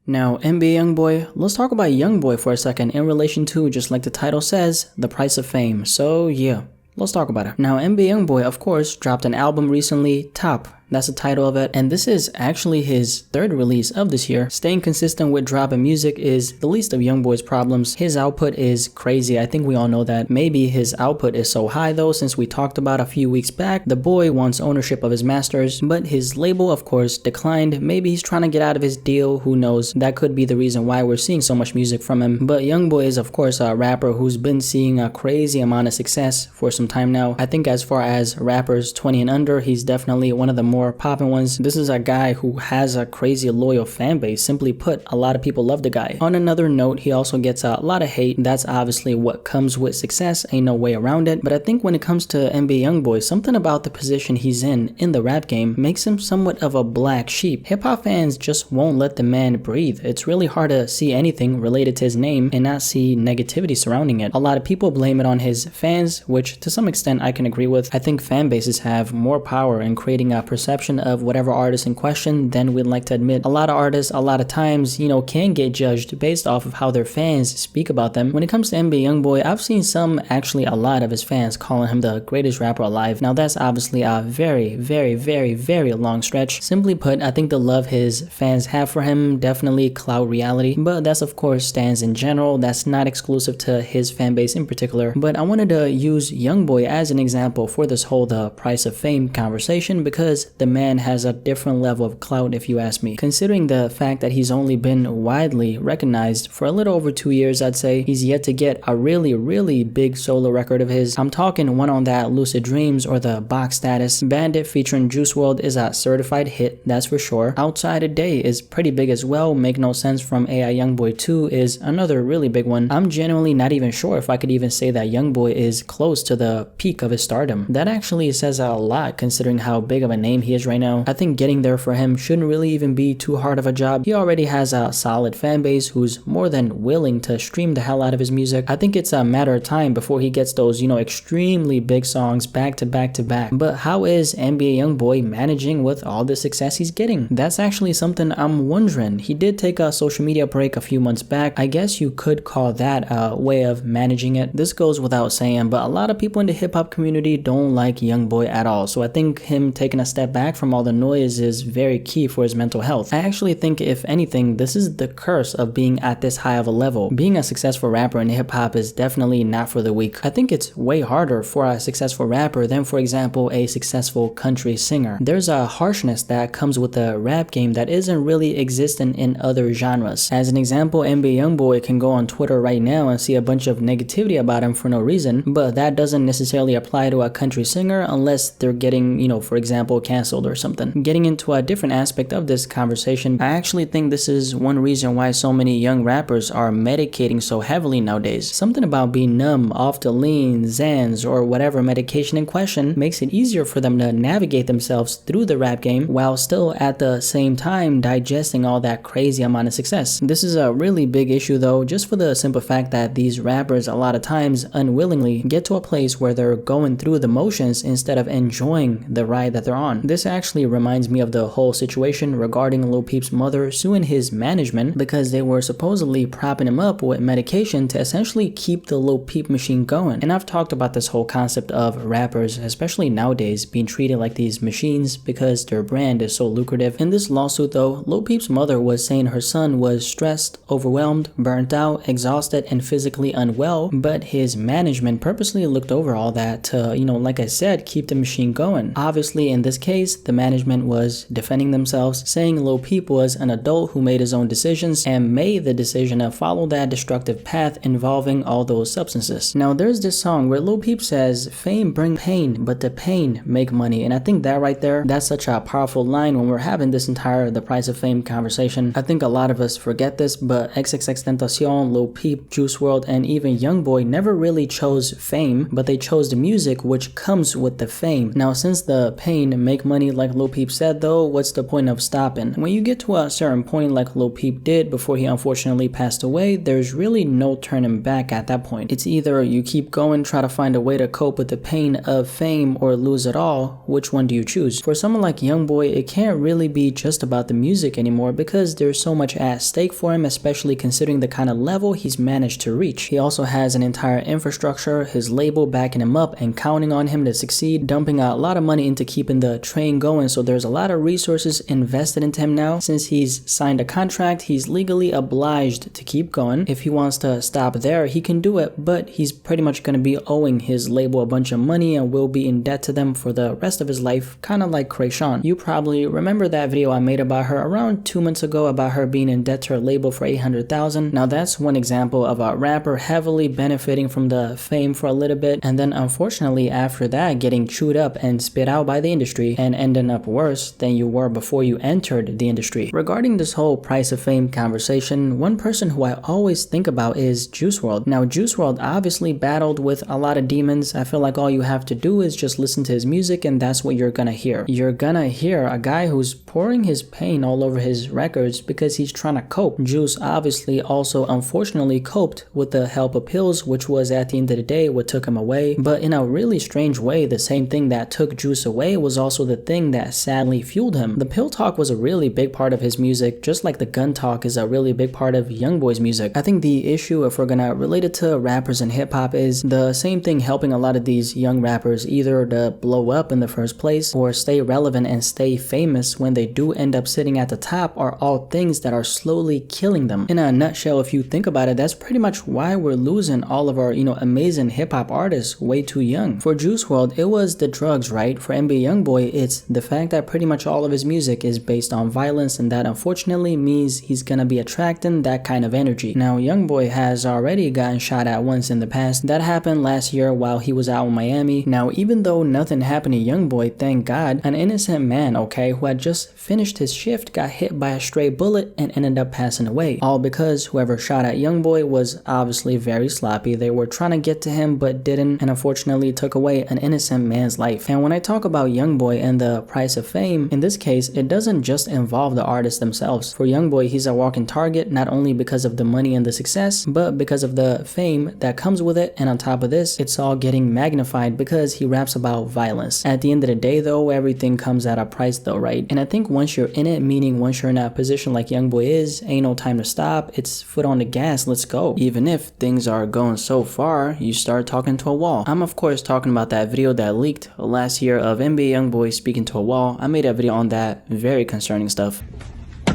Now, NBA YoungBoy, let's talk about YoungBoy for a second in relation to, just like the title says, the price of fame. So yeah, let's talk about it. Now, NBA YoungBoy, of course, dropped an album recently, Top. That's the title of it, and this is actually his third release of this year. Staying consistent with dropping music is the least of YoungBoy's problems. His output is crazy. I think we all know that. Maybe his output is so high though, since we talked about a few weeks back, the boy wants ownership of his masters, but his label of course declined. Maybe he's trying to get out of his deal, who knows. That could be the reason why we're seeing so much music from him. But YoungBoy is of course a rapper who's been seeing a crazy amount of success for some time now. I think as far as rappers 20 and under, he's definitely one of the more popping ones. This is a guy who has a crazy loyal fan base. Simply put, a lot of people love the guy. On another note, he also gets a lot of hate. That's obviously what comes with success, ain't no way around it. But I think when it comes to NBA YoungBoy, something about the position he's in the rap game makes him somewhat of a black sheep. Hip-hop fans just won't let the man breathe. It's really hard to see anything related to his name and not see negativity surrounding it. A lot of people blame it on his fans, which to some extent I can agree with. I think fan bases have more power in creating a perception of whatever artist in question than we'd like to admit. A lot of artists, a lot of times, can get judged based off of how their fans speak about them. When it comes to NBA YoungBoy, I've seen actually a lot of his fans calling him the greatest rapper alive. Now that's obviously a very, very, very, very long stretch. Simply put, I think the love his fans have for him definitely cloud reality, but that's of course stands in general. That's not exclusive to his fan base in particular. But I wanted to use YoungBoy as an example for this whole the price of fame conversation, because the man has a different level of clout if you ask me. Considering the fact that he's only been widely recognized for a little over 2 years, I'd say he's yet to get a really, really big solo record of his. I'm talking one on that Lucid Dreams or the Box Status. Bandit featuring Juice WRLD is a certified hit, that's for sure. Outside a Day is pretty big as well. Make No Sense from AI YoungBoy 2 is another really big one. I'm genuinely not even sure if I could even say that YoungBoy is close to the peak of his stardom. That actually says a lot considering how big of a name he is right now. I think getting there for him shouldn't really even be too hard of a job. He already has a solid fan base who's more than willing to stream the hell out of his music. I think it's a matter of time before he gets those, extremely big songs back to back to back. But how is NBA YoungBoy managing with all the success he's getting? That's actually something I'm wondering. He did take a social media break a few months back. I guess you could call that a way of managing it. This goes without saying, but a lot of people in the hip hop community don't like YoungBoy at all. So I think him taking a step back from all the noise is very key for his mental health. I actually think if anything, this is the curse of being at this high of a level. Being a successful rapper in hip hop is definitely not for the weak. I think it's way harder for a successful rapper than, for example, a successful country singer. There's a harshness that comes with the rap game that isn't really existent in other genres. As an example, NBA YoungBoy can go on Twitter right now and see a bunch of negativity about him for no reason, but that doesn't necessarily apply to a country singer unless they're getting, for example, canceled or something. Getting into a different aspect of this conversation, I actually think this is one reason why so many young rappers are medicating so heavily nowadays. Something about being numb, off the lean, Xans, or whatever medication in question makes it easier for them to navigate themselves through the rap game while still at the same time digesting all that crazy amount of success. This is a really big issue though, just for the simple fact that these rappers a lot of times unwillingly get to a place where they're going through the motions instead of enjoying the ride that they're on. This actually reminds me of the whole situation regarding Lil Peep's mother suing his management because they were supposedly propping him up with medication to essentially keep the Lil Peep machine going. And I've talked about this whole concept of rappers, especially nowadays, being treated like these machines because their brand is so lucrative. In this lawsuit though, Lil Peep's mother was saying her son was stressed, overwhelmed, burnt out, exhausted, and physically unwell, but his management purposely looked over all that to, like I said, keep the machine going. Obviously in this case, the management was defending themselves, saying Lil Peep was an adult who made his own decisions and made the decision to follow that destructive path involving all those substances. Now there's this song where Lil Peep says, "Fame bring pain, but the pain make money." And I think that right there, that's such a powerful line when we're having this entire the price of fame conversation. I think a lot of us forget this, but XXXTentacion, Lil Peep, Juice WRLD, and even YoungBoy never really chose fame, but they chose the music which comes with the fame. Now since the pain make money money like Lil Peep said though, what's the point of stopping? When you get to a certain point like Lil Peep did before he unfortunately passed away, there's really no turning back at that point. It's either you keep going, try to find a way to cope with the pain of fame, or lose it all. Which one do you choose? For someone like YoungBoy, it can't really be just about the music anymore because there's so much at stake for him, especially considering the kind of level he's managed to reach. He also has an entire infrastructure, his label backing him up and counting on him to succeed, dumping a lot of money into keeping the train going, so there's a lot of resources invested into him now. Since he's signed a contract, he's legally obliged to keep going. If he wants to stop there, he can do it, but he's pretty much going to be owing his label a bunch of money and will be in debt to them for the rest of his life, kind of like Krayshawn. You probably remember that video I made about her around 2 months ago about her being in debt to her label for $800,000. Now that's one example of a rapper heavily benefiting from the fame for a little bit, and then unfortunately after that getting chewed up and spit out by the industry and ending up worse than you were before you entered the industry. Regarding this whole price of fame conversation, one person who I always think about is Juice WRLD. Now Juice WRLD obviously battled with a lot of demons. I feel like all you have to do is just listen to his music and that's what you're gonna hear. You're gonna hear a guy who's pouring his pain all over his records because he's trying to cope. Juice obviously also unfortunately coped with the help of pills, which was at the end of the day what took him away. But in a really strange way, the same thing that took Juice away was also the thing that sadly fueled him. The pill talk was a really big part of his music, just like the gun talk is a really big part of YoungBoy's music. I think the issue, if we're gonna relate it to rappers and hip-hop, is the same thing helping a lot of these young rappers either to blow up in the first place or stay relevant and stay famous when they do end up sitting at the top are all things that are slowly killing them. In a nutshell, if you think about it, that's pretty much why we're losing all of our, amazing hip-hop artists way too young. For Juice WRLD, it was the drugs, right? For NBA YoungBoy, it's the fact that pretty much all of his music is based on violence, and that unfortunately means he's gonna be attracting that kind of energy. Now, YoungBoy has already gotten shot at once in the past. That happened last year while he was out in Miami. Now, even though nothing happened to YoungBoy, thank God, an innocent man, okay, who had just finished his shift got hit by a stray bullet and ended up passing away. All because whoever shot at YoungBoy was obviously very sloppy. They were trying to get to him but didn't, and unfortunately took away an innocent man's life. And when I talk about YoungBoy and the price of fame, in this case, it doesn't just involve the artists themselves. For YoungBoy, he's a walking target, not only because of the money and the success, but because of the fame that comes with it. And on top of this, it's all getting magnified because he raps about violence. At the end of the day though, everything comes at a price though, right? And I think once you're in it, meaning once you're in a position like YoungBoy is, ain't no time to stop. It's foot on the gas, let's go. Even if things are going so far, you start talking to a wall. I'm of course talking about that video that leaked last year of NBA YoungBoy speaking to a wall. I made a video on that, very concerning stuff.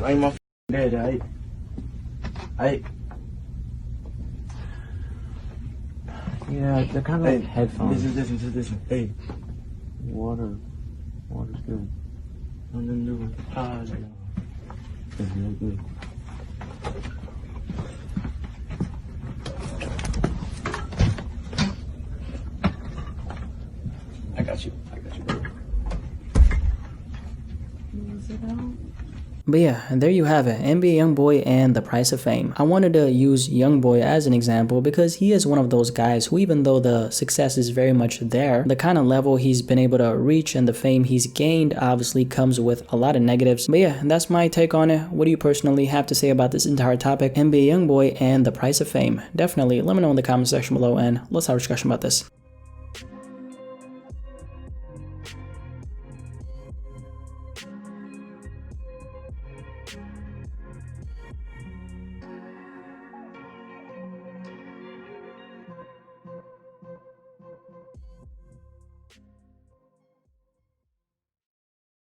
I'm my dead, Yeah, they're kind of like headphones. Listen. Hey. Water's good. Nothing to do with the pause. It's really good. I got you. But yeah, and there you have it, NBA YoungBoy and the price of fame. I wanted to use YoungBoy as an example because he is one of those guys who, even though the success is very much there, the kind of level he's been able to reach and the fame he's gained obviously comes with a lot of negatives. But yeah, that's my take on it. What do you personally have to say about this entire topic, NBA YoungBoy and the price of fame? Definitely let me know in the comment section below and let's have a discussion about this.